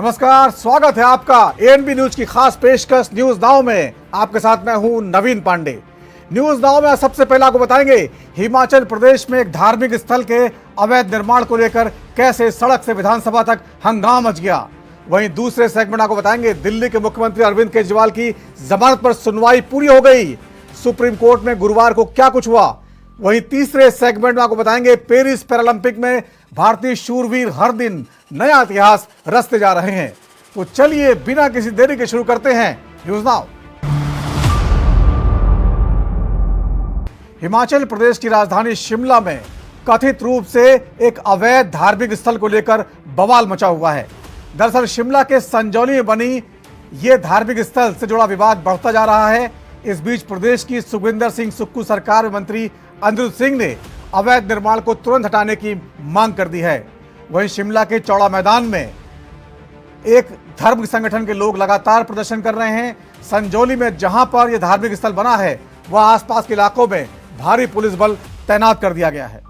नमस्कार, स्वागत है आपका एएनबी न्यूज की खास पेशकश न्यूज नाउ में। आपके साथ मैं हूं नवीन पांडे। न्यूज नाउ में सबसे पहले आपको बताएंगे हिमाचल प्रदेश में एक धार्मिक स्थल के अवैध निर्माण को लेकर कैसे सड़क से विधानसभा तक हंगामा मच गया। वहीं दूसरे सेगमेंट आपको बताएंगे दिल्ली के मुख्यमंत्री अरविंद केजरीवाल की जमानत पर सुनवाई पूरी हो गई। सुप्रीम कोर्ट में गुरुवार को क्या कुछ हुआ। वहीं तीसरे सेगमेंट में आपको बताएंगे पेरिस पैरालंपिक में भारतीय शूरवीर हर दिन नया इतिहास रचते जा रहे हैं। तो चलिए बिना किसी देरी के शुरू करते हैं न्यूज नाउ। हिमाचल प्रदेश की राजधानी शिमला में कथित रूप से एक अवैध धार्मिक स्थल को लेकर बवाल मचा हुआ है। दरअसल शिमला के संजौली में बनी यह धार्मिक स्थल से जुड़ा विवाद बढ़ता जा रहा है। इस बीच प्रदेश की सुखविंदर सिंह सुक्खू सरकार में मंत्री अनिरुद्ध सिंह ने अवैध निर्माण को तुरंत हटाने की मांग कर दी है। वहीं शिमला के चौड़ा मैदान में एक धर्म संगठन के लोग लगातार प्रदर्शन कर रहे हैं। संजौली में जहां पर यह धार्मिक स्थल बना है वह आसपास के इलाकों में भारी पुलिस बल तैनात कर दिया गया है।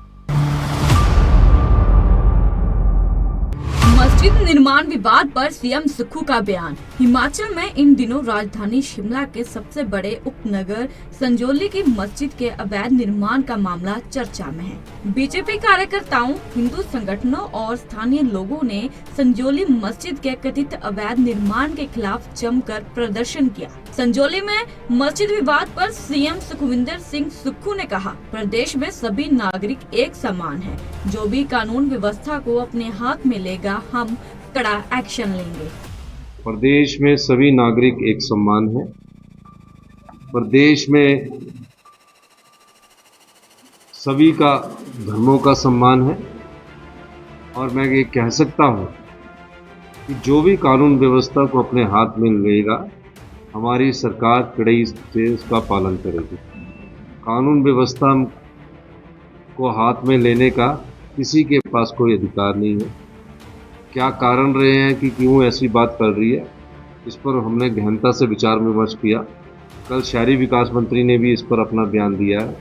मस्जिद निर्माण विवाद पर सीएम सुक्खू का बयान। हिमाचल में इन दिनों राजधानी शिमला के सबसे बड़े उपनगर संजौली की मस्जिद के अवैध निर्माण का मामला चर्चा में है। बीजेपी कार्यकर्ताओं, हिंदू संगठनों और स्थानीय लोगों ने संजौली मस्जिद के कथित अवैध निर्माण के खिलाफ जमकर प्रदर्शन किया। संजौली में मस्जिद विवाद पर सीएम सुखविंदर सिंह सुक्खू ने कहा, प्रदेश में सभी नागरिक एक समान हैं। जो भी कानून व्यवस्था को अपने हाथ में लेगा हम कड़ा एक्शन लेंगे। प्रदेश में सभी नागरिक एक समान है। प्रदेश में सभी का धर्मों का सम्मान है। और मैं ये कह सकता हूँ कि जो भी कानून व्यवस्था को अपने हाथ में लेगा हमारी सरकार कड़ाई से उसका पालन करेगी। कानून व्यवस्था को हाथ में लेने का किसी के पास कोई अधिकार नहीं है। क्या कारण रहे हैं कि क्यों ऐसी बात कर रही है, इस पर हमने गहनता से विचार विमर्श किया। कल शहरी विकास मंत्री ने भी इस पर अपना बयान दिया है।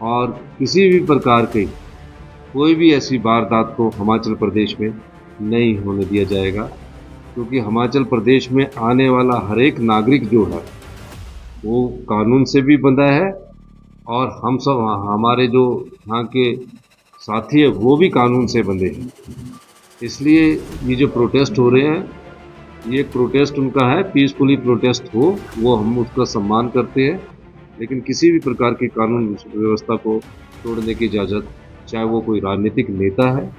और किसी भी प्रकार के कोई भी ऐसी वारदात को हिमाचल प्रदेश में नहीं होने दिया जाएगा, क्योंकि हिमाचल प्रदेश में आने वाला हर एक नागरिक जो है वो कानून से भी बंधा है और हम सब हमारे जो यहाँ के साथी है वो भी कानून से बंधे हैं। इसलिए ये जो प्रोटेस्ट हो रहे हैं ये प्रोटेस्ट उनका है, पीसफुली प्रोटेस्ट हो, वो हम उसका सम्मान करते हैं। लेकिन किसी भी प्रकार की कानून व्यवस्था को तोड़ने की इजाज़त चाहे वो कोई राजनीतिक नेता है,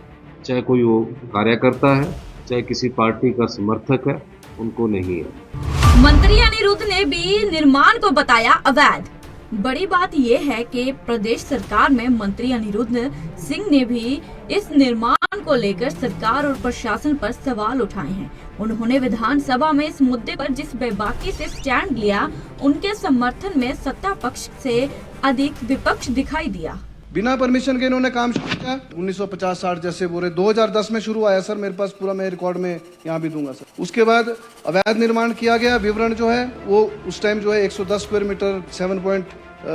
चाहे कोई वो कार्यकर्ता है, चाहे किसी पार्टी का समर्थक है, उनको नहीं है। मंत्री अनिरुद्ध ने भी निर्माण को बताया अवैध। बड़ी बात यह है कि प्रदेश सरकार में मंत्री अनिरुद्ध सिंह ने भी इस निर्माण को लेकर सरकार और प्रशासन पर सवाल उठाए हैं। उन्होंने विधानसभा में इस मुद्दे पर जिस बेबाकी से स्टैंड लिया, उनके समर्थन में सत्ता पक्ष से अधिक विपक्ष दिखाई दिया। बिना परमिशन के इन्होंने काम शुरू किया। 1950-60 जैसे बोरे 2010 में शुरू आया सर, मेरे पास पूरा मैं रिकॉर्ड में यहाँ भी दूंगा सर। उसके बाद अवैध निर्माण किया गया। विवरण जो है वो उस टाइम जो है 110 स्क्वायर मीटर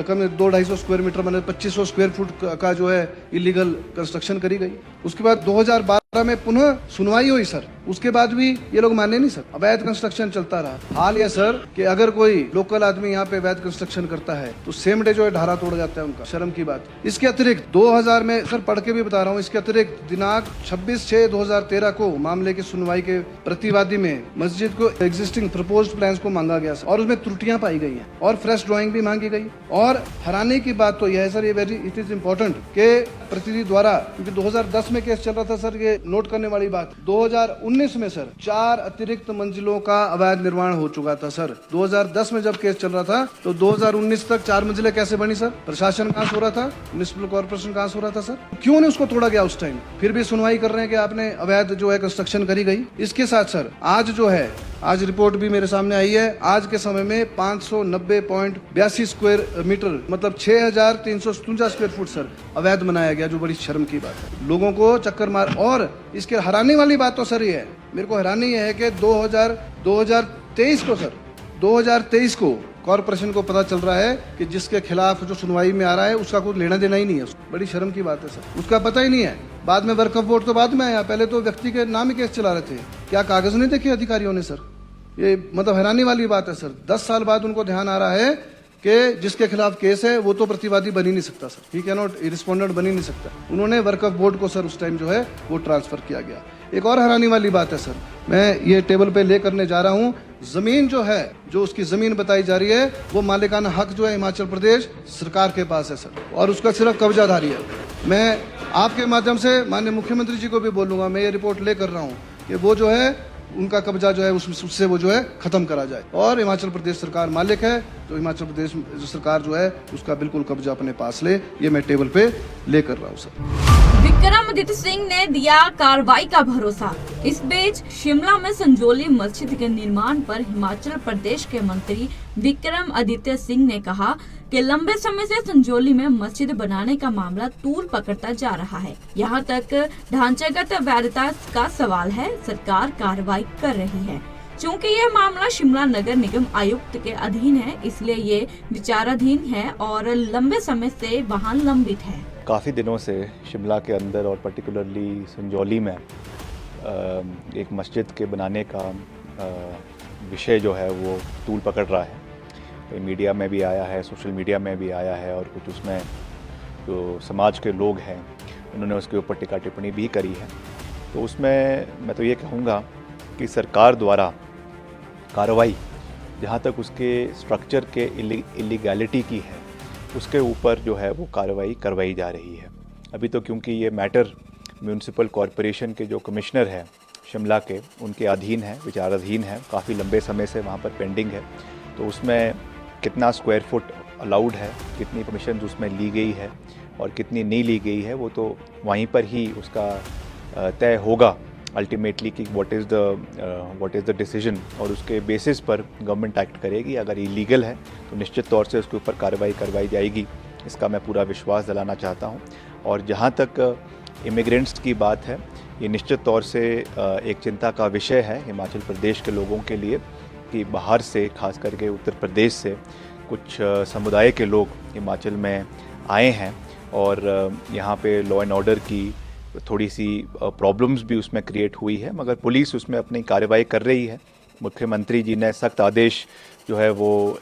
2-250 स्क्वायर मीटर मैंने 2500 स्क्वायर फुट का जो है इलीगल कंस्ट्रक्शन करी गई। उसके बाद 2012 में पुनः सुनवाई हुई सर। उसके बाद भी ये लोग माने नहीं सर, अवैध कंस्ट्रक्शन चलता रहा। हाल ये सर कि अगर कोई लोकल आदमी यहाँ पे अवैध कंस्ट्रक्शन करता है तो सेम डे जो है ढारा तोड़ जाता है उनका। शर्म की बात। इसके अतिरिक्त 2000 में सर पढ़ के भी बता रहा हूँ, इसके अतिरिक्त दिनांक 26/6/2013 को मामले की सुनवाई के प्रतिवादी में मस्जिद को एग्जिस्टिंग प्रपोज्ड प्लान्स को मांगा गया और उसमें त्रुटियां पाई गई हैं और फ्रेश ड्राइंग भी मांगी गई। और हैरानी की बात तो यह है सर, ये इट इज इम्पोर्टेंट के प्रतिनिधि द्वारा, क्योंकि 2010 में केस चल रहा था सर, ये नोट करने वाली बात, 2019 में सर 4 अतिरिक्त मंजिलों का अवैध निर्माण हो चुका था सर। 2010 में जब केस चल रहा था तो 2019 तक 4 मंजिलें कैसे बनी सर? प्रशासन कहाँ सो रहा था? म्युनिसिपल कॉर्पोरेशन कहाँ सो रहा था सर? क्यों नहीं उसको तोड़ा गया उस टाइम? फिर भी सुनवाई कर रहे हैं कि आपने अवैध जो है कंस्ट्रक्शन करी गई। इसके साथ सर आज जो है, आज रिपोर्ट भी मेरे सामने आई है, आज के समय में 590.82 स्क्वायर मीटर मतलब 6357 स्क्वायर फुट सर अवैध बनाया गया, जो बड़ी शर्म की बात है। लोगों को चक्कर मार। और इसके हैरानी वाली बात तो सर ये है, मेरे को हैरानी है कि 2023 को सर 2023 को कॉरपोरेशन को पता चल रहा है कि जिसके खिलाफ जो सुनवाई में आ रहा है उसका कोई लेना देना ही नहीं है। बड़ी शर्म की बात है सर, उसका पता ही नहीं है। बाद में वर्क ऑफ बोर्ड तो बाद में आया, पहले तो व्यक्ति के नाम ही केस चला रहे थे। क्या कागज नहीं देखे अधिकारियों ने सर? ये मतलब हैरानी वाली बात है सर। 10 साल बाद उनको ध्यान आ रहा है कि जिसके खिलाफ केस है वो तो प्रतिवादी बन ही नहीं सकता sir, he can not respondent बन ही नहीं सकता। उन्होंने वर्क ऑफ बोर्ड को सर उस टाइम जो है वो ट्रांसफर किया गया। एक और हैरानी वाली बात है सर, मैं ये टेबल पे ले करने जा रहा हूँ, जमीन जो है, जो उसकी जमीन बताई जा रही है वो मालिकाना हक जो है हिमाचल प्रदेश सरकार के पास है सर, और उसका सिर्फ कब्जाधारी है। मैं आपके माध्यम से माननीय मुख्यमंत्री जी को भी बोलूंगा, मैं ये रिपोर्ट ले कर रहा हूँ कि वो जो है उनका कब्जा जो है उससे वो जो है खत्म करा जाए, और हिमाचल प्रदेश सरकार मालिक है, तो हिमाचल प्रदेश जो सरकार जो है उसका बिल्कुल कब्जा अपने पास ले। ये मैं टेबल पे ले कर रहा हूँ सर। विक्रमादित्य सिंह ने दिया कार्रवाई का भरोसा। इस बीच शिमला में संजौली मस्जिद के निर्माण पर हिमाचल प्रदेश के मंत्री विक्रमादित्य सिंह ने कहा कि लंबे समय से संजौली में मस्जिद बनाने का मामला तूल पकड़ता जा रहा है। यहाँ तक ढांचागत वैधता का सवाल है, सरकार कार्रवाई कर रही है। चूँकि यह मामला शिमला नगर निगम आयुक्त के अधीन है, इसलिए ये विचाराधीन है और लंबे समय से वहाँ लंबित है। काफ़ी दिनों से शिमला के अंदर और पर्टिकुलरली संजौली में एक मस्जिद के बनाने का विषय जो है वो तूल पकड़ रहा है। मीडिया में भी आया है, सोशल मीडिया में भी आया है, और कुछ उसमें जो समाज के लोग हैं उन्होंने उसके ऊपर टिक्का टिप्पणी भी करी है। तो उसमें मैं तो ये कहूँगा कि सरकार द्वारा कार्रवाई जहाँ तक उसके स्ट्रक्चर के इलीगैलिटी की है उसके ऊपर जो है वो कार्रवाई करवाई जा रही है। अभी तो क्योंकि ये मैटर म्यूनसिपल कॉरपोरेशन के जो कमिश्नर हैं शिमला के, उनके अधीन है, विचाराधीन है, काफ़ी लंबे समय से वहाँ पर पेंडिंग है। तो उसमें कितना स्क्वायर फुट अलाउड है, कितनी परमिशन उसमें ली गई है और कितनी नहीं ली गई है, वो तो वहीं पर ही उसका तय होगा अल्टीमेटली कि व्हाट इज़ द डिसीजन, और उसके बेसिस पर गवर्नमेंट एक्ट करेगी। अगर इलीगल है तो निश्चित तौर से उसके ऊपर कार्रवाई करवाई जाएगी, इसका मैं पूरा विश्वास दिलाना चाहता हूँ। और जहाँ तक इमिग्रेंट्स की बात है, ये निश्चित तौर से एक चिंता का विषय है हिमाचल प्रदेश के लोगों के लिए कि बाहर से, खास करके उत्तर प्रदेश से कुछ समुदाय के लोग हिमाचल में आए हैं और यहाँ पे लॉ एंड ऑर्डर की थोड़ी सी प्रॉब्लम्स भी उसमें क्रिएट हुई है, मगर पुलिस उसमें अपनी कार्रवाई कर रही है। मुख्यमंत्री जी ने सख्त आदेश जो है वो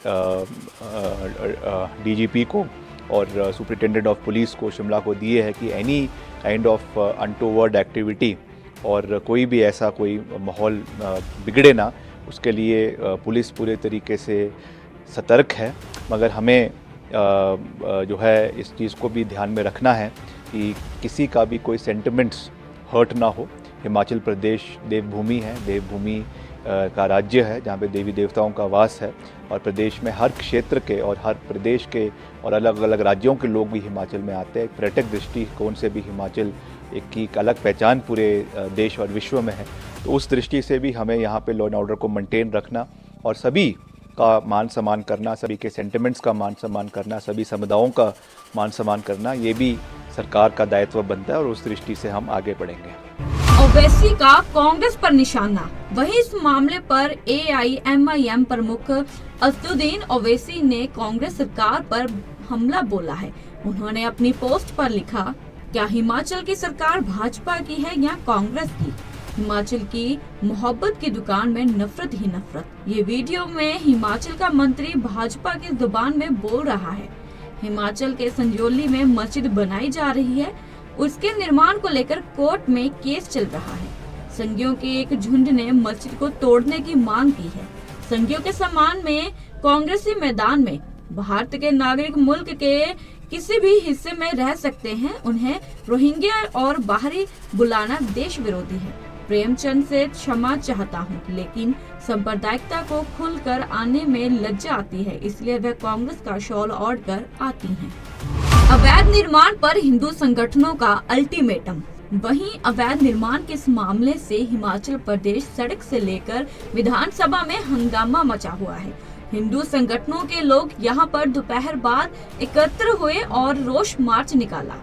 डीजीपी को और सुपरिटेंडेंट ऑफ पुलिस को शिमला को दिए है कि any kind of untoward activity और कोई भी ऐसा कोई माहौल बिगड़े ना, उसके लिए पुलिस पूरे तरीके से सतर्क है। मगर हमें जो है इस चीज़ को भी ध्यान में रखना है कि किसी का भी कोई सेंटिमेंट्स हर्ट ना हो। हिमाचल प्रदेश देवभूमि है, देवभूमि का राज्य है जहाँ पे देवी देवताओं का वास है, और प्रदेश में हर क्षेत्र के और हर प्रदेश के और अलग अलग राज्यों के लोग भी हिमाचल में आते हैं। पर्यटक दृष्टिकोण से भी हिमाचल एक अलग पहचान पूरे देश और विश्व में है। तो उस दृष्टि से भी हमें यहाँ पे लॉ एंड ऑर्डर को मेंटेन रखना और सभी का मान सम्मान करना, सभी के सेंटिमेंट्स का मान सम्मान करना, सभी समुदायों का मान सम्मान करना, ये भी सरकार का दायित्व बनता है और उस दृष्टि से हम आगे बढ़ेंगे। ओवैसी का कांग्रेस पर निशाना। वहीं इस मामले पर AIMIM प्रमुख असदुद्दीन ओवैसी ने कांग्रेस सरकार पर हमला बोला है। उन्होंने अपनी पोस्ट पर लिखा, क्या हिमाचल की सरकार भाजपा की है या कांग्रेस की? हिमाचल की मोहब्बत की दुकान में नफरत ही नफरत। ये वीडियो में हिमाचल का मंत्री भाजपा की जुबान में बोल रहा है। हिमाचल के संजौली में मस्जिद बनाई जा रही है, उसके निर्माण को लेकर कोर्ट में केस चल रहा है। संघियों के एक झुंड ने मस्जिद को तोड़ने की मांग की है। संघियों के सम्मान में कांग्रेसी मैदान में भारत के नागरिक मुल्क के किसी भी हिस्से में रह सकते हैं, उन्हें रोहिंग्या और बाहरी बुलाना देश विरोधी है। प्रेमचंद से क्षमा चाहता हूं, लेकिन सांप्रदायिकता को खुलकर आने में लज्जा आती है, इसलिए वह कांग्रेस का शॉल ओढ़ कर आती हैं। अवैध निर्माण पर हिंदू संगठनों का अल्टीमेटम। वहीं अवैध निर्माण के इस मामले से हिमाचल प्रदेश सड़क से लेकर विधानसभा में हंगामा मचा हुआ है। हिंदू संगठनों के लोग यहां पर दोपहर बाद एकत्र हुए और रोष मार्च निकाला।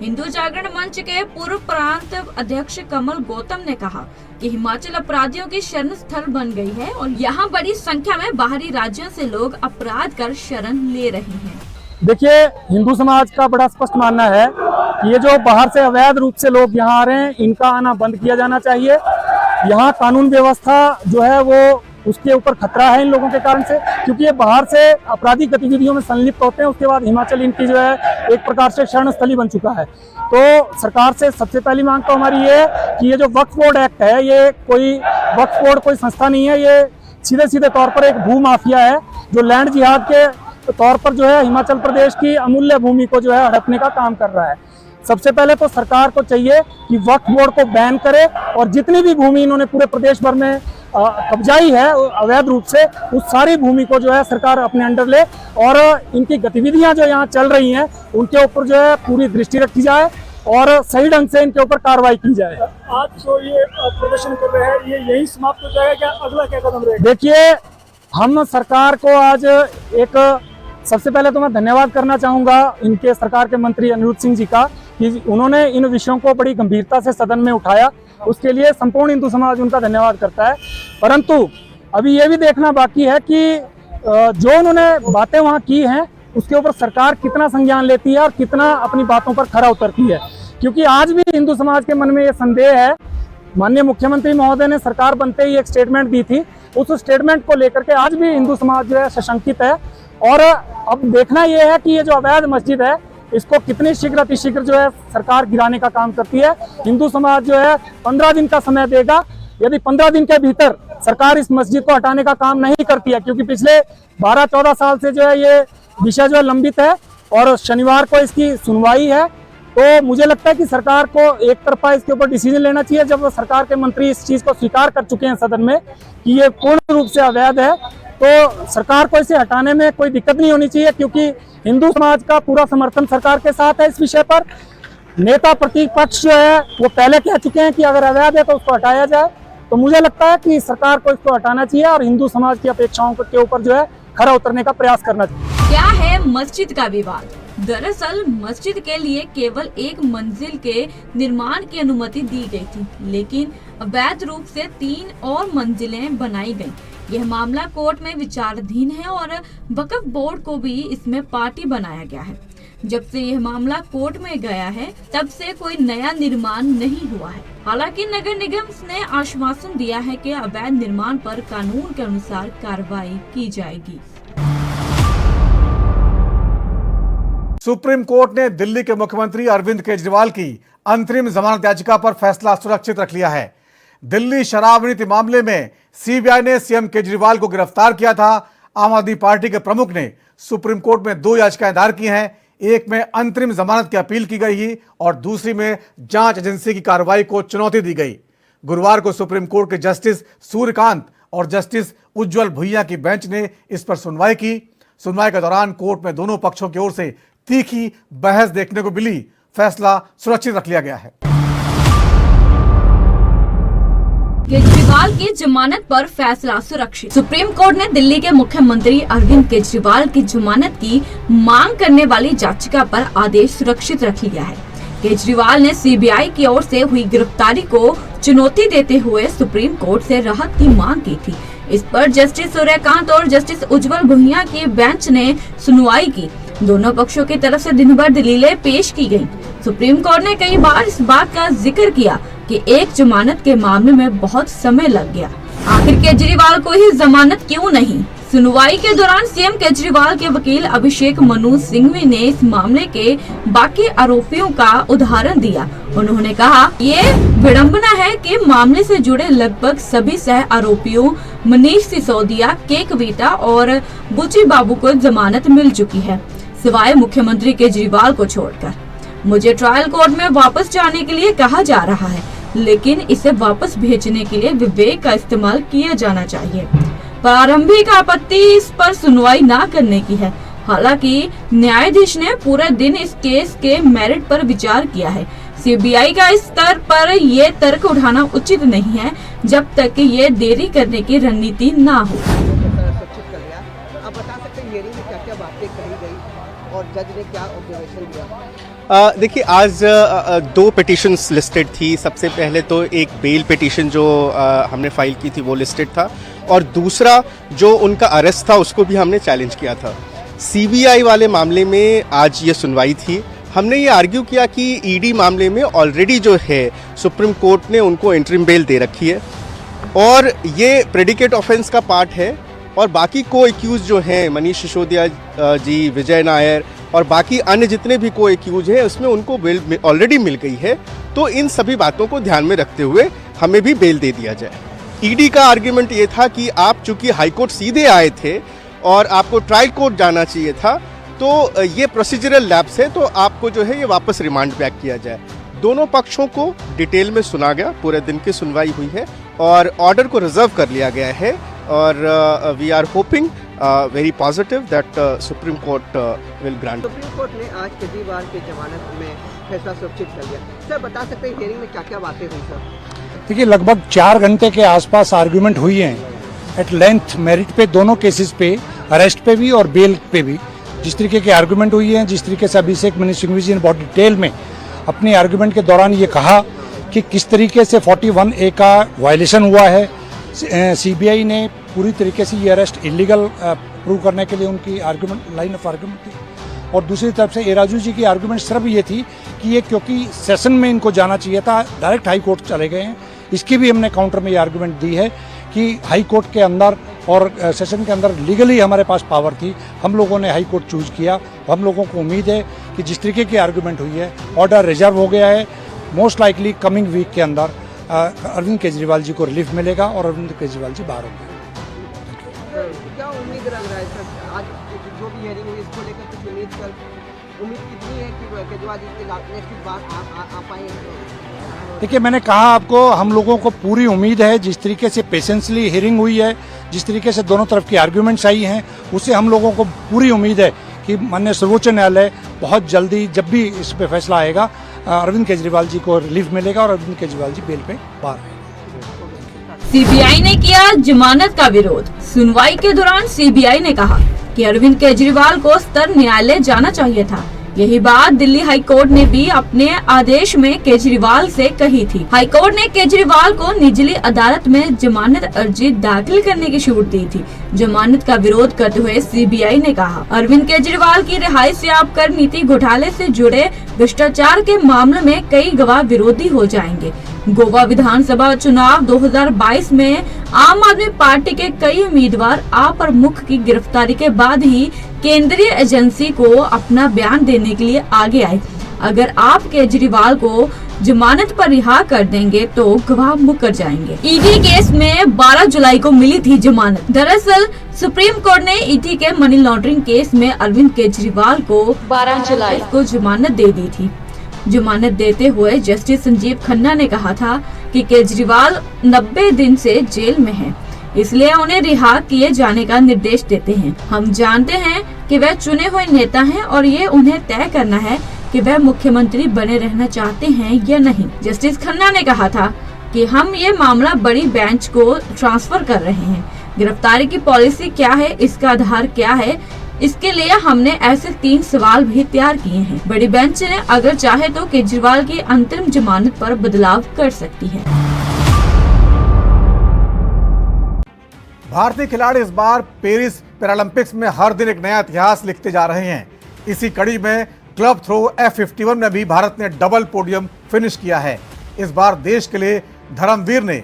हिंदू जागरण मंच के पूर्व प्रांत अध्यक्ष कमल गौतम ने कहा कि हिमाचल अपराधियों की शरण स्थल बन गई है और यहाँ बड़ी संख्या में बाहरी राज्यों से लोग अपराध कर शरण ले रहे हैं। देखिए, हिंदू समाज का बड़ा स्पष्ट मानना है कि ये जो बाहर से अवैध रूप से लोग यहाँ आ रहे हैं, इनका आना बंद किया जाना चाहिए। यहाँ कानून व्यवस्था जो है वो उसके ऊपर खतरा है इन लोगों के कारण से, क्योंकि ये बाहर से आपराधिक गतिविधियों में संलिप्त होते हैं। उसके बाद हिमाचल इनकी जो है एक प्रकार से शरण स्थली बन चुका है। तो सरकार से सबसे पहली मांग तो हमारी ये है कि ये जो वक्फ बोर्ड एक्ट है, ये कोई वक्फ बोर्ड कोई संस्था नहीं है, ये सीधे सीधे तौर पर एक भू माफिया है जो लैंड जिहाद के तौर पर जो है हिमाचल प्रदेश की अमूल्य भूमि को जो है हड़पने का काम कर रहा है। सबसे पहले तो सरकार को चाहिए कि वक्फ बोर्ड को बैन करे और जितनी भी भूमि इन्होंने पूरे प्रदेश भर में कब्जाई है अवैध रूप से, उस सारी भूमि को जो है सरकार अपने अंडर ले और इनकी गतिविधियां जो यहाँ चल रही हैं उनके ऊपर जो है पूरी दृष्टि रखी जाए और सही ढंग से इनके ऊपर कार्रवाई की जाए। आज जो ये प्रदर्शन कर रहे हैं, ये यही समाप्त हो जाएगा क्या? अगला क्या कदम रहेगा? देखिए, हम सरकार को आज एक सबसे पहले तो मैं धन्यवाद करना चाहूँगा इनके सरकार के मंत्री अनिरुद्ध सिंह जी का कि उन्होंने इन विषयों को बड़ी गंभीरता से सदन में उठाया। उसके लिए संपूर्ण हिंदू समाज उनका धन्यवाद करता है। परंतु अभी ये भी देखना बाकी है कि जो उन्होंने बातें वहाँ की हैं उसके ऊपर सरकार कितना संज्ञान लेती है और कितना अपनी बातों पर खरा उतरती है, क्योंकि आज भी हिंदू समाज के मन में ये संदेह है। माननीय मुख्यमंत्री महोदय ने सरकार बनते ही एक स्टेटमेंट दी थी, उस स्टेटमेंट को लेकर के आज भी हिंदू समाज जो है सशंकित है। और अब देखना यह है कि ये जो अवैध मस्जिद है इसको कितनी शीघ्र अतिशीघ्र जो है सरकार गिराने का काम करती है। हिंदू समाज जो है 15 दिन का समय देगा। यदि 15 दिन के भीतर सरकार इस मस्जिद को हटाने का काम नहीं करती है, क्योंकि पिछले 12-14 साल से जो है ये विषय जो है लंबित है और शनिवार को इसकी सुनवाई है, तो मुझे लगता है कि सरकार को एक तरफा इसके ऊपर डिसीजन लेना चाहिए। जब सरकार के मंत्री इस चीज को स्वीकार कर चुके हैं सदन में कि ये पूर्ण रूप से अवैध है, तो सरकार को इसे हटाने में कोई दिक्कत नहीं होनी चाहिए, क्योंकि हिंदू समाज का पूरा समर्थन सरकार के साथ है इस विषय पर। नेता प्रतिपक्ष जो है वो पहले कह चुके हैं कि अगर अवैध है तो उसको हटाया जाए। तो मुझे लगता है कि सरकार को इसको हटाना चाहिए और हिंदू समाज की अपेक्षाओं के ऊपर जो है खरा उतरने का प्रयास करना चाहिए। क्या है मस्जिद का विवाद? दरअसल मस्जिद के लिए केवल एक मंजिल के निर्माण की अनुमति दी गई थी, लेकिन अवैध रूप से 3 और मंजिलें बनाई गईं। यह मामला कोर्ट में विचाराधीन है और वक्फ बोर्ड को भी इसमें पार्टी बनाया गया है। जब से यह मामला कोर्ट में गया है तब से कोई नया निर्माण नहीं हुआ है। हालांकि नगर निगम ने आश्वासन दिया है कि अवैध निर्माण पर कानून के अनुसार कार्रवाई की जाएगी। सुप्रीम कोर्ट ने दिल्ली के मुख्यमंत्री अरविंद केजरीवाल की अंतरिम जमानत याचिका पर फैसला सुरक्षित रख लिया है। दिल्ली शराब नीति मामले में सीबीआई ने सीएम केजरीवाल को गिरफ्तार किया था। आम आदमी पार्टी के प्रमुख ने सुप्रीम कोर्ट में 2 याचिकाएं दायर की हैं। एक में अंतरिम जमानत की अपील की गई है और दूसरी में जांच एजेंसी की कार्रवाई को चुनौती दी गई। गुरुवार को सुप्रीम कोर्ट के जस्टिस सूर्यकांत और जस्टिस उज्जवल भुइया की बेंच ने इस पर सुनवाई की। सुनवाई के दौरान कोर्ट में दोनों पक्षों की ओर से तीखी बहस देखने को मिली। फैसला सुरक्षित रख लिया गया है। केजरीवाल की जमानत पर फैसला सुरक्षित। सुप्रीम कोर्ट ने दिल्ली के मुख्यमंत्री अरविंद केजरीवाल की जमानत की मांग करने वाली याचिका पर आदेश सुरक्षित रख लिया है। केजरीवाल ने सीबीआई की ओर से हुई गिरफ्तारी को चुनौती देते हुए सुप्रीम कोर्ट से राहत की मांग की थी। इस पर जस्टिस सूर्यकांत और जस्टिस उज्जवल भुइया की बेंच ने सुनवाई की। दोनों पक्षों की तरफ से दिन भर दलीलें पेश की गयी। सुप्रीम कोर्ट ने कई बार इस बात का जिक्र किया कि एक जमानत के मामले में बहुत समय लग गया, आखिर केजरीवाल को ही जमानत क्यों नहीं। सुनवाई के दौरान सीएम केजरीवाल के वकील अभिषेक मनु सिंघवी ने इस मामले के बाकी आरोपियों का उदाहरण दिया। उन्होंने कहा, ये विडंबना है कि मामले से जुड़े लगभग सभी सह आरोपियों मनीष सिसोदिया, के कविता और बुची बाबू को जमानत मिल चुकी है, सिवाय मुख्यमंत्री केजरीवाल को छोड़कर। मुझे ट्रायल कोर्ट में वापस जाने के लिए कहा जा रहा है, लेकिन इसे वापस भेजने के लिए विवेक का इस्तेमाल किया जाना चाहिए। प्रारंभिक आपत्ति इस पर सुनवाई न करने की है। हालांकि न्यायाधीश ने पूरे दिन इस केस के मेरिट पर विचार किया है। सीबीआई का इस स्तर पर ये तर्क उठाना उचित नहीं है जब तक कि ये देरी करने की रणनीति न हो। आप बता सकते हैं हियरिंग में क्या-क्या बातें कही गई? और जज ने क्या ऑब्जर्वेशन दिया? देखिए, आज दो पिटिशन्स लिस्टेड थी। सबसे पहले तो एक बेल पिटिशन जो हमने फाइल की थी वो लिस्टेड था, और दूसरा जो उनका अरेस्ट था उसको भी हमने चैलेंज किया था। सीबीआई वाले मामले में आज ये सुनवाई थी। हमने ये आर्ग्यू किया कि ईडी मामले में ऑलरेडी जो है सुप्रीम कोर्ट ने उनको इंटरिम बेल दे रखी है और ये प्रेडिकेट ऑफेंस का पार्ट है, और बाकी को एक्यूज जो हैं मनीष सिसोदिया जी, विजय नायर और बाकी अन्य जितने भी को एक्यूज हैं उसमें उनको बेल ऑलरेडी मिल गई है। तो इन सभी बातों को ध्यान में रखते हुए हमें भी बेल दे दिया जाए। ईडी का आर्ग्यूमेंट ये था कि आप चूंकि हाईकोर्ट सीधे आए थे और आपको ट्रायल कोर्ट जाना चाहिए था, तो ये प्रोसीजरल लैप्स है, तो आपको जो है ये वापस रिमांड बैक किया जाए। दोनों पक्षों को डिटेल में सुना गया, पूरे दिन की सुनवाई हुई है और ऑर्डर को रिजर्व कर लिया गया है, और we are hoping very positive that supreme court will grant. Supreme court ने आज केजरीवाल की जमानत में फैसला सुरक्षित कर लिया। सर, बता सकते हैं हियरिंग में क्या क्या बातें हुई? सर देखिए, लगभग 4 घंटे के आसपास आर्गुमेंट हुई हैं एट लेंथ, मेरिट पे, दोनों केसेस पे, अरेस्ट पे भी और बेल पे भी। जिस तरीके के आर्गुमेंट हुई हैं, जिस तरीके से अभिषेक मनु सिंघवी जी ने बहुत डिटेल में अपने आर्गुमेंट के दौरान ये कहा कि किस तरीके से 41A का वायलेशन हुआ है। सीबीआई ने पूरी तरीके से ये अरेस्ट इलीगल प्रूव करने के लिए उनकी आर्गुमेंट, लाइन ऑफ आर्गुमेंट थी। और दूसरी तरफ से एराजू जी की आर्गुमेंट सिर्फ ये थी कि ये क्योंकि सेशन में इनको जाना चाहिए था, डायरेक्ट हाई कोर्ट चले गए हैं। इसकी भी हमने काउंटर में ये आर्गुमेंट दी है कि हाई कोर्ट के अंदर और सेशन के अंदर लीगली हमारे पास पावर थी, हम लोगों ने हाई कोर्ट चूज किया। हम लोगों को उम्मीद है कि जिस तरीके की आर्गुमेंट हुई है, ऑर्डर रिजर्व हो गया है। मोस्ट लाइकली कमिंग वीक के अंदर अरविंद केजरीवाल जी को रिलीफ मिलेगा और अरविंद केजरीवाल जी बाहर होंगे। क्या उम्मीद लग रहा है सर, आज जो भी हियरिंग हुई इसको लेकर कुछ उम्मीद कितनी है कि केजरीवाल जी नेक्स्ट बार आ पाएंगे? देखिए, मैंने कहा आपको, हम लोगों को पूरी उम्मीद है। जिस तरीके से पेशेंसली हियरिंग हुई है, जिस तरीके से दोनों तरफ की आर्ग्यूमेंट्स आई हैं, उससे हम लोगों को पूरी उम्मीद है कि माननीय सर्वोच्च न्यायालय बहुत जल्दी, जब भी इस पे फैसला आएगा, अरविंद केजरीवाल जी को रिलीफ मिलेगा और अरविंद केजरीवाल जी बेल पे बाहर आएंगे। सीबीआई ने किया जमानत का विरोध। सुनवाई के दौरान सीबीआई ने कहा कि अरविंद केजरीवाल को सत्र न्यायालय जाना चाहिए था। यही बात दिल्ली हाई कोर्ट ने भी अपने आदेश में केजरीवाल से कही थी। हाई कोर्ट ने केजरीवाल को निचली अदालत में जमानत अर्जी दाखिल करने की छूट दी थी। जमानत का विरोध करते हुए सीबीआई ने कहा, अरविंद केजरीवाल की रिहाई से आप कर नीति घोटाले से जुड़े भ्रष्टाचार के मामले में कई गवाह विरोधी हो जाएंगे। गोवा विधानसभा चुनाव 2022 में आम आदमी पार्टी के कई उम्मीदवार आप प्रमुख की गिरफ्तारी के बाद ही केंद्रीय एजेंसी को अपना बयान देने के लिए आगे आए। अगर आप केजरीवाल को जमानत पर रिहा कर देंगे तो गवाह मुकर जाएंगे। ईडी केस में 12 जुलाई को मिली थी जमानत। दरअसल सुप्रीम कोर्ट ने ईडी के मनी लॉन्ड्रिंग केस में अरविंद केजरीवाल को 12 जुलाई को जमानत दे दी थी। जमानत देते हुए जस्टिस संजीव खन्ना ने कहा था कि केजरीवाल 90 दिन से जेल में हैं, इसलिए उन्हें रिहा किए जाने का निर्देश देते हैं। हम जानते हैं कि वह चुने हुए नेता हैं और ये उन्हें तय करना है कि वह मुख्यमंत्री बने रहना चाहते हैं या नहीं। जस्टिस खन्ना ने कहा था कि हम ये मामला बड़ी बेंच को ट्रांसफर कर रहे हैं। गिरफ्तारी की पॉलिसी क्या है, इसका आधार क्या है, इसके लिए हमने ऐसे 3 सवाल भी तैयार किए हैं। बड़ी बेंच ने अगर चाहे तो केजरीवाल की अंतरिम जमानत पर बदलाव कर सकती है। भारतीय खिलाड़ी इस बार पेरिस पैरालंपिक्स में हर दिन एक नया इतिहास लिखते जा रहे हैं। इसी कड़ी में क्लब थ्रो F51 में भी भारत ने डबल पोडियम फिनिश किया है। इस बार देश के लिए धर्मवीर ने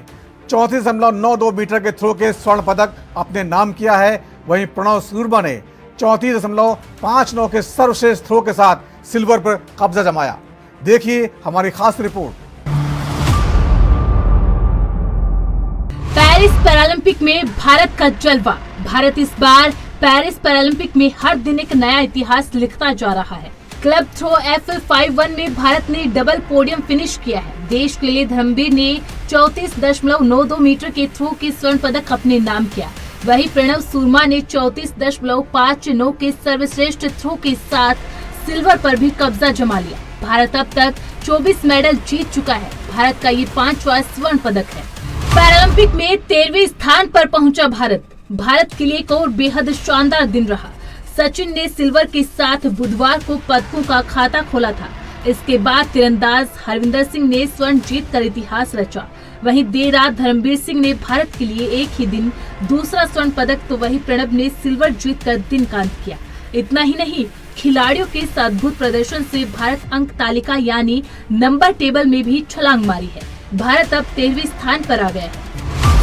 34.92 मीटर के थ्रो के स्वर्ण पदक अपने नाम किया है। वहीं प्रणव सूरमा ने 34.59 के सर्वश्रेष्ठ थ्रो के साथ सिल्वर पर कब्जा जमाया। देखिए हमारी खास रिपोर्ट। पेरिस पैरालंपिक में भारत का जलवा। भारत इस बार पेरिस पैरालंपिक में हर दिन एक नया इतिहास लिखता जा रहा है। क्लब थ्रो F51 में भारत ने डबल पोडियम फिनिश किया है। देश के लिए धर्मवीर ने 34.92 मीटर के थ्रो के स्वर्ण पदक अपने नाम किया। वहीं प्रणव सूरमा ने 34.59 के सर्वश्रेष्ठ थ्रो के साथ सिल्वर पर भी कब्जा जमा लिया। भारत अब तक 24 मेडल जीत चुका है। भारत का ये 5वां स्वर्ण पदक है। पैरालंपिक में 13वें स्थान पर पहुंचा भारत। भारत के लिए एक और बेहद शानदार दिन रहा। सचिन ने सिल्वर के साथ बुधवार को पदकों का खाता खोला था। इसके बाद तीरंदाज हरविंदर सिंह ने स्वर्ण जीतकर इतिहास रचा। वहीं देर रात धर्मवीर सिंह ने भारत के लिए एक ही दिन दूसरा स्वर्ण पदक, तो वहीं प्रणब ने सिल्वर जीतकर दिन का अंत किया। इतना ही नहीं, खिलाड़ियों के इस अद्भुत प्रदर्शन से भारत अंक तालिका यानी नंबर टेबल में भी छलांग मारी है। भारत अब 13वें स्थान पर आ गया है।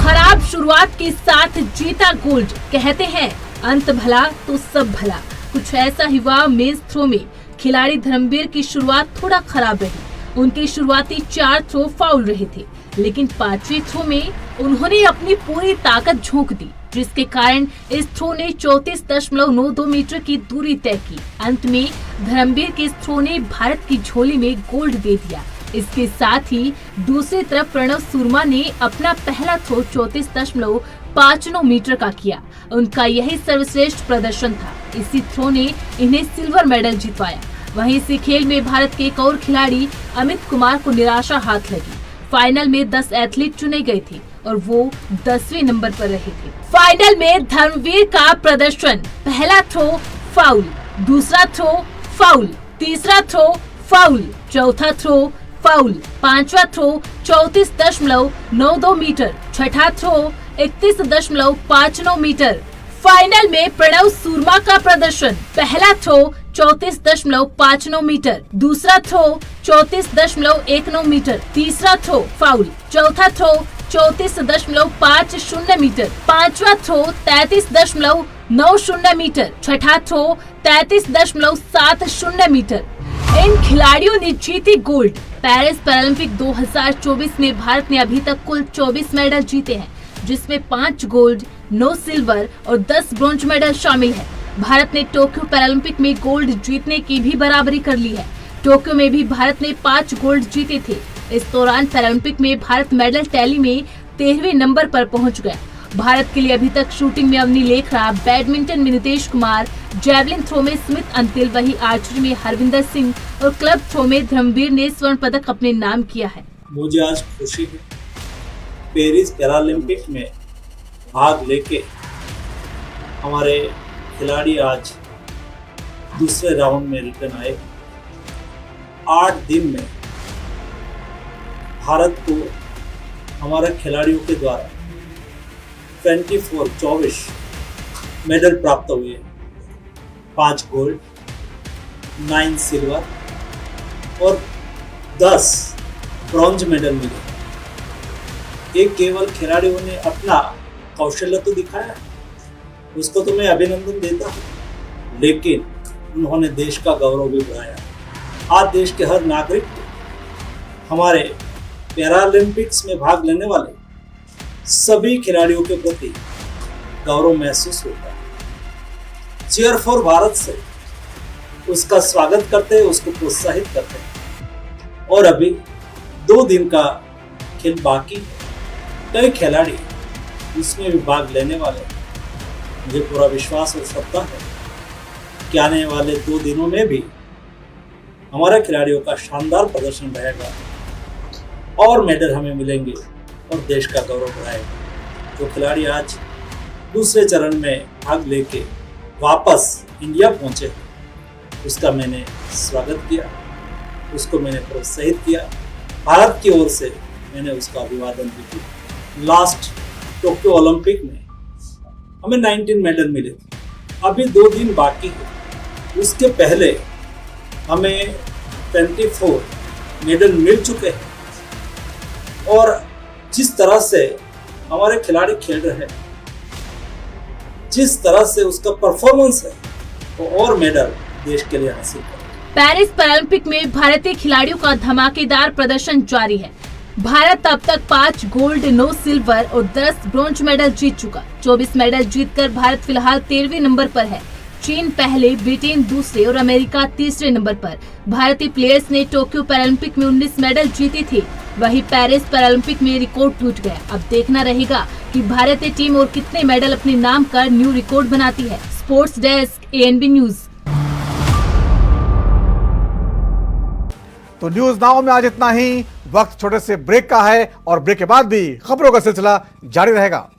खराब शुरुआत के साथ जीता गोल्ड, कहते हैं अंत भला तो सब भला। कुछ ऐसा ही हुआ मेंस थ्रो में। खिलाड़ी धर्मवीर की शुरुआत थोड़ा खराब रही। उनके शुरुआती 4 थ्रो फाउल रहे थे, लेकिन 5वें थ्रो में उन्होंने अपनी पूरी ताकत झोंक दी, जिसके कारण इस थ्रो ने 34.92 मीटर की दूरी तय की। अंत में धर्मवीर के इस थ्रो ने भारत की झोली में गोल्ड दे दिया। इसके साथ ही दूसरी तरफ प्रणव सूरमा ने अपना पहला थ्रो 34.59 मीटर का किया। उनका यही सर्वश्रेष्ठ प्रदर्शन था। इसी थ्रो ने इन्हें सिल्वर मेडल जितवाया। वहीं इसी खेल में भारत के एक और खिलाड़ी अमित कुमार को निराशा हाथ लगी। फाइनल में 10 एथलीट चुने गए थे और वो 10वें नंबर पर रहे थे। फाइनल में धर्मवीर का प्रदर्शन, पहला थ्रो फाउल, दूसरा थ्रो फाउल, तीसरा थ्रो फाउल, चौथा थ्रो फाउल, पांचवा थ्रो 34.92 मीटर, छठा थ्रो 31.59 मीटर। फाइनल में प्रणव सूरमा का प्रदर्शन, पहला थ्रो 34.59 मीटर, दूसरा थ्रो 34.19 मीटर, तीसरा थ्रो फाउल, चौथा थ्रो 34.50 मीटर, पांचवा थ्रो 33.90 मीटर, छठा थ्रो 33.70 मीटर। इन खिलाड़ियों ने जीती गोल्ड। पेरिस पैरालंपिक 2024 में भारत ने अभी तक कुल 24 मेडल जीते हैं, जिसमें 5 गोल्ड, 9 सिल्वर और 10 ब्रॉन्ज मेडल शामिल है। भारत ने टोक्यो पैरालंपिक में गोल्ड जीतने की भी बराबरी कर ली है। टोक्यो में भी भारत ने 5 गोल्ड जीते थे। इस दौरान पैरालंपिक में भारत मेडल टैली में 13वें नंबर पर पहुंच गया। भारत के लिए अभी तक शूटिंग में अवनी लेखरा, बैडमिंटन में नितेश कुमार, जैवलिन थ्रो में स्मित अंतिल, वहीं आर्चरी में हरविंदर सिंह और क्लब थ्रो में धर्मवीर ने स्वर्ण पदक अपने नाम किया है। मुझे आज खुशी है, पेरिस पैरालंपिक में भाग लेके हमारे खिलाड़ी आज दूसरे राउंड में रिटर्न आए। 8 दिन में भारत को हमारे खिलाड़ियों के द्वारा 24 मेडल प्राप्त हुए। 5 गोल्ड, 9 सिल्वर और 10 ब्रॉन्ज मेडल मिले। ये केवल खिलाड़ियों ने अपना कौशल्य तो दिखाया, उसको तो मैं अभिनंदन देता हूँ, लेकिन उन्होंने देश का गौरव भी बढ़ाया। आज देश के हर नागरिक को हमारे पैरालंपिक्स में भाग लेने वाले सभी खिलाड़ियों के प्रति गौरव महसूस होता है। चीयर फॉर भारत से उसका स्वागत करते हैं, उसको प्रोत्साहित करते हैं। और अभी 2 दिन का खेल बाकी है, कई खिलाड़ी इसमें भी भाग लेने वाले हैं। मुझे पूरा विश्वास और श्रद्धा है कि आने वाले 2 दिनों में भी हमारे खिलाड़ियों का शानदार प्रदर्शन रहेगा और मेडल हमें मिलेंगे और देश का गौरव बढ़ाएगा। जो खिलाड़ी आज दूसरे चरण में भाग लेके वापस इंडिया पहुंचे, उसका मैंने स्वागत किया, उसको मैंने प्रोत्साहित किया। भारत की ओर से मैंने उसका अभिवादन भी किया। लास्ट टोक्यो ओलंपिक में हमें 19 मेडल मिले थे, अभी 2 दिन बाकी है। उसके पहले हमें 24 मेडल मिल चुके हैं और जिस तरह से हमारे खिलाड़ी खेल रहे हैं, जिस तरह से उसका परफॉर्मेंस है, वो और मेडल देश के लिए हासिल करें। पेरिस पैरालंपिक में भारतीय खिलाड़ियों का धमाकेदार प्रदर्शन जारी है। भारत अब तक 5 गोल्ड, 9 सिल्वर और 10 ब्रॉन्ज मेडल जीत चुका। 24 मेडल जीतकर भारत फिलहाल 13वें नंबर पर है। चीन पहले, ब्रिटेन दूसरे और अमेरिका तीसरे नंबर पर। भारतीय प्लेयर्स ने टोक्यो पैरालंपिक में 19 मेडल जीते थे, वहीं पेरिस पैरालंपिक में रिकॉर्ड टूट गया। अब देखना रहेगा कि भारतीय टीम और कितने मेडल अपने नाम कर न्यू रिकॉर्ड बनाती है। Sports desk, ANB news. तो न्यूज नाउ में आज इतना ही। वक्त छोटे से ब्रेक का है और ब्रेक के बाद भी खबरों का सिलसिला जारी रहेगा।